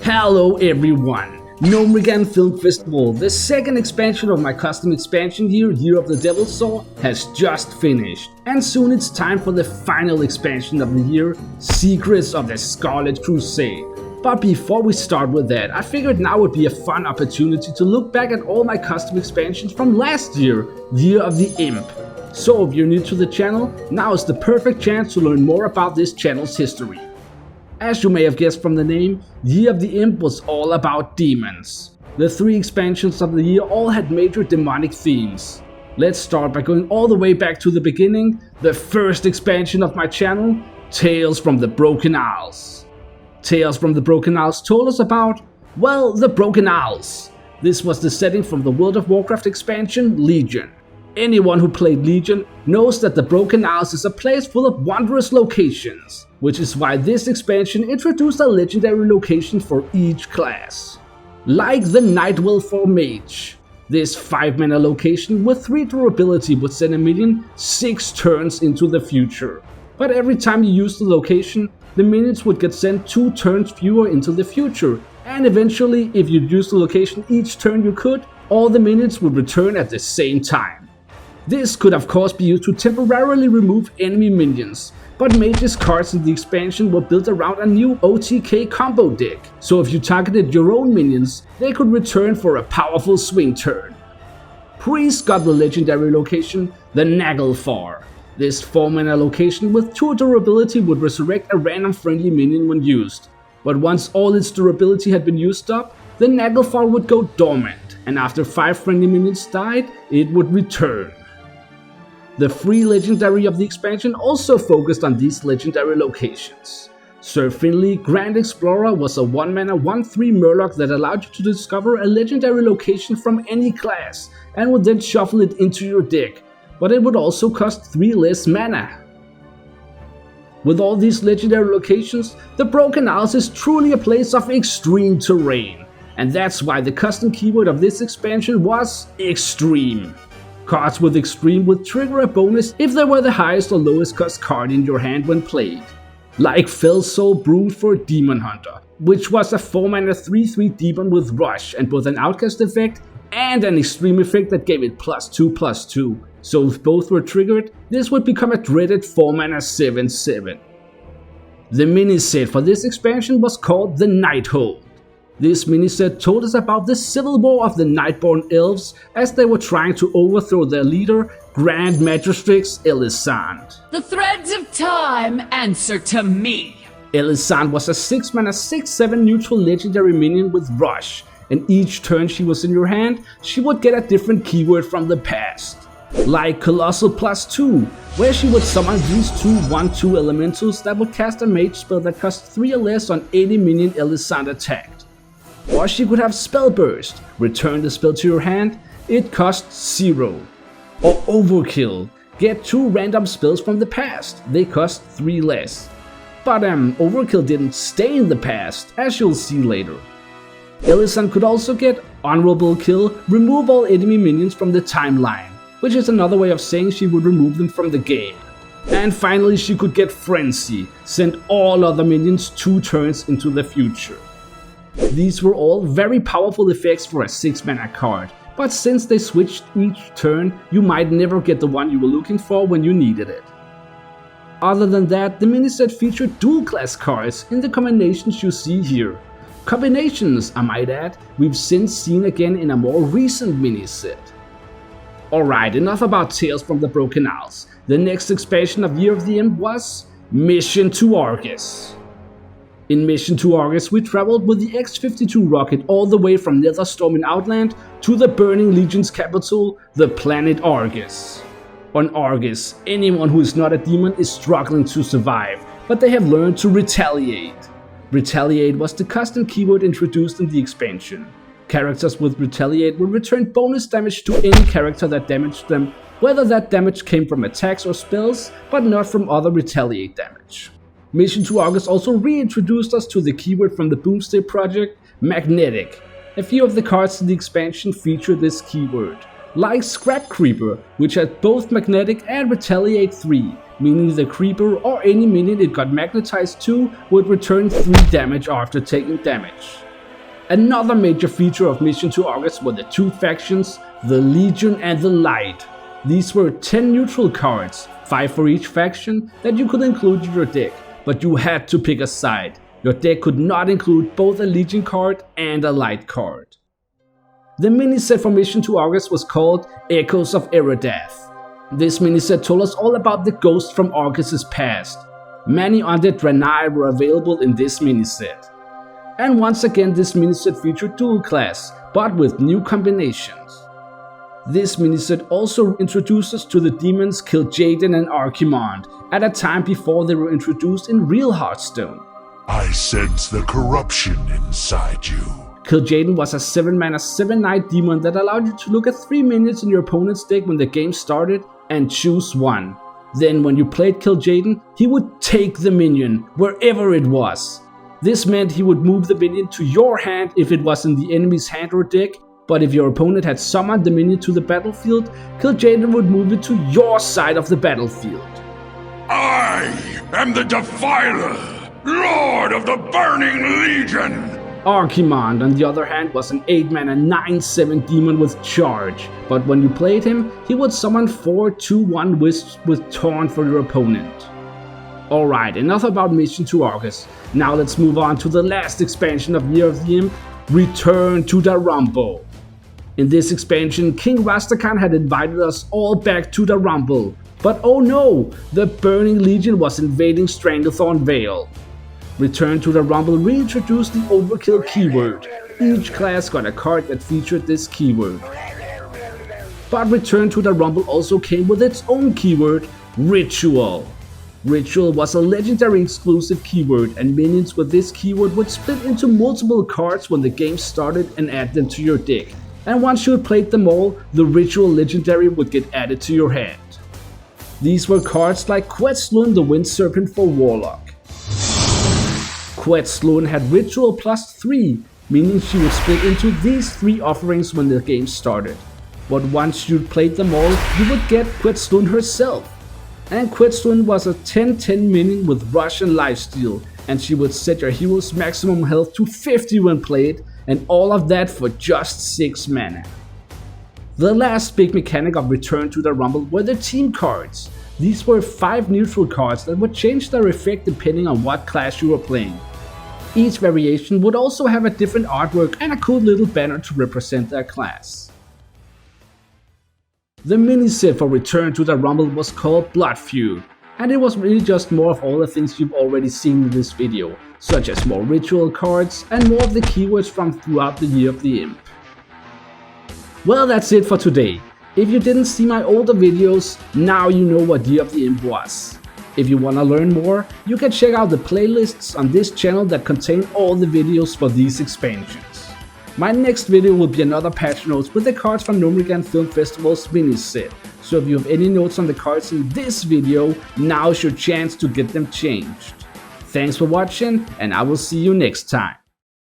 Hello everyone! Gnomeregan Film Festival, the second expansion of my custom expansion year, Year of the Devil's Soul, has just finished. And soon it's time for the final expansion of the year, Secrets of the Scarlet Crusade. But before we start with that, I figured now would be a fun opportunity to look back at all my custom expansions from last year, Year of the Imp. So if you're new to the channel, now is the perfect chance to learn more about this channel's history. As you may have guessed from the name, Year of the Imp was all about demons. The three expansions of the year all had major demonic themes. Let's start by going all the way back to the beginning, the first expansion of my channel, Tales from the Broken Isles. Tales from the Broken Isles told us about, well, the Broken Isles. This was the setting from the World of Warcraft expansion, Legion. Anyone who played Legion knows that the Broken Isles is a place full of wondrous locations, which is why this expansion introduced a legendary location for each class. Like the Nightwell Mage. This 5-mana location with 3 durability would send a minion 6 turns into the future. But every time you use the location, the minions would get sent 2 turns fewer into the future, and eventually, if you'd use the location each turn you could, all the minions would return at the same time. This could of course be used to temporarily remove enemy minions, but Mage's cards in the expansion were built around a new OTK combo deck, so if you targeted your own minions, they could return for a powerful swing turn. Priest got the legendary location, the Naglfar. This 4-mana location with 2 durability would resurrect a random friendly minion when used, but once all its durability had been used up, the Naglfar would go dormant, and after 5 friendly minions died, it would return. The free legendary of the expansion also focused on these legendary locations. Sir Finley, Grand Explorer, was a 1-mana 1/3 Murloc that allowed you to discover a legendary location from any class and would then shuffle it into your deck, but it would also cost 3 less mana. With all these legendary locations, the Broken Isles is truly a place of extreme terrain, and that's why the custom keyword of this expansion was Extreme. Cards with Extreme would trigger a bonus if they were the highest or lowest cost card in your hand when played. Like Fellsoul Brood for Demon Hunter, which was a 4-mana 3/3 demon with Rush and both an outcast effect and an extreme effect that gave it +2/+2. So if both were triggered, this would become a dreaded 4-mana 7/7. The mini set for this expansion was called the Nighthold. This miniset told us about the civil war of the Nightborn Elves as they were trying to overthrow their leader, Grand Magistrix Elisande. The threads of time answer to me. Elisande was a 6-mana 6/7 neutral legendary minion with Rush, and each turn she was in your hand, she would get a different keyword from the past. Like Colossal +2, where she would summon these 2 1/2 elementals that would cast a mage spell that cost 3 or less on any minion Elisande attacked. Or she could have Spell Burst, return the spell to your hand, it costs 0. Or Overkill, get 2 random spells from the past, they cost 3 less. But Overkill didn't stay in the past, as you'll see later. Elisande could also get Honorable Kill, remove all enemy minions from the timeline, which is another way of saying she would remove them from the game. And finally she could get Frenzy, send all other minions 2 turns into the future. These were all very powerful effects for a 6-mana card, but since they switched each turn, you might never get the one you were looking for when you needed it. Other than that, the miniset featured dual class cards in the combinations you see here. Combinations, I might add, we've since seen again in a more recent miniset. Alright, enough about Tales from the Broken Isles. The next expansion of Year of the Imp was Mission to Argus. In Mission to Argus, we traveled with the X-52 rocket all the way from Netherstorm in Outland to the Burning Legion's capital, the planet Argus. On Argus, anyone who is not a demon is struggling to survive, but they have learned to retaliate. Retaliate was the custom keyword introduced in the expansion. Characters with Retaliate will return bonus damage to any character that damaged them, whether that damage came from attacks or spells, but not from other Retaliate damage. Mission to Argus also reintroduced us to the keyword from the Boomsday project, Magnetic. A few of the cards in the expansion feature this keyword, like Scrap Creeper, which had both Magnetic and Retaliate 3, meaning the Creeper or any minion it got magnetized to would return 3 damage after taking damage. Another major feature of Mission to August were the two factions, the Legion and the Light. These were 10 neutral cards, 5 for each faction, that you could include in your deck, but you had to pick a side. Your deck could not include both a Legion card and a Light card. The mini-set for Mission to August was called Echoes of Eradath. This mini-set told us all about the ghosts from August's past. Many undead Draenei were available in this mini-set. And once again this mini-set featured dual class, but with new combinations. This mini-set also introduced us to the demons Kil'jaeden and Archimonde at a time before they were introduced in real Hearthstone. I sense the corruption inside you. Kil'jaeden was a 7-mana 7-night demon that allowed you to look at 3 minions in your opponent's deck when the game started and choose one. Then when you played Kil'jaeden, he would take the minion, wherever it was. This meant he would move the minion to your hand if it was in the enemy's hand or deck, but if your opponent had summoned the minion to the battlefield, Kil'jaeden would move it to your side of the battlefield. I am the Defiler, Lord of the Burning Legion! Archimonde, on the other hand, was an 8-mana 9/7 demon with charge, but when you played him, he would summon 4 2/1 wisps with taunt for your opponent. Alright, enough about Mission to August. Now let's move on to the last expansion of Year of the Imp, Return to the Rumble. In this expansion, King Rastakhan had invited us all back to the Rumble, but oh no, the Burning Legion was invading Stranglethorn Vale. Return to the Rumble reintroduced the Overkill keyword. Each class got a card that featured this keyword. But Return to the Rumble also came with its own keyword, Ritual. Ritual was a legendary exclusive keyword, and minions with this keyword would split into multiple cards when the game started and add them to your deck. And once you had played them all, the Ritual legendary would get added to your hand. These were cards like Quetzalcoatl the Wind Serpent for Warlock. Quetzalcoatl had Ritual +3, meaning she would split into these 3 offerings when the game started. But once you'd played them all, you would get Quetzalcoatl herself. And Quetzalcoatl was a 10/10 minion with Rush and Lifesteal, and she would set your hero's maximum health to 50 when played, and all of that for just 6 mana. The last big mechanic of Return to the Rumble were the team cards. These were 5 neutral cards that would change their effect depending on what class you were playing. Each variation would also have a different artwork and a cool little banner to represent their class. The mini-set for Return to the Rumble was called Blood Feud, and it was really just more of all the things you've already seen in this video, such as more ritual cards and more of the keywords from throughout the Year of the Imp. Well, that's it for today. If you didn't see my older videos, now you know what Year of the Imp was. If you wanna learn more, you can check out the playlists on this channel that contain all the videos for these expansions. My next video will be another patch notes with the cards from Gnomeregan Film Festival's mini set, so if you have any notes on the cards in this video, now's your chance to get them changed. Thanks for watching, and I will see you next time.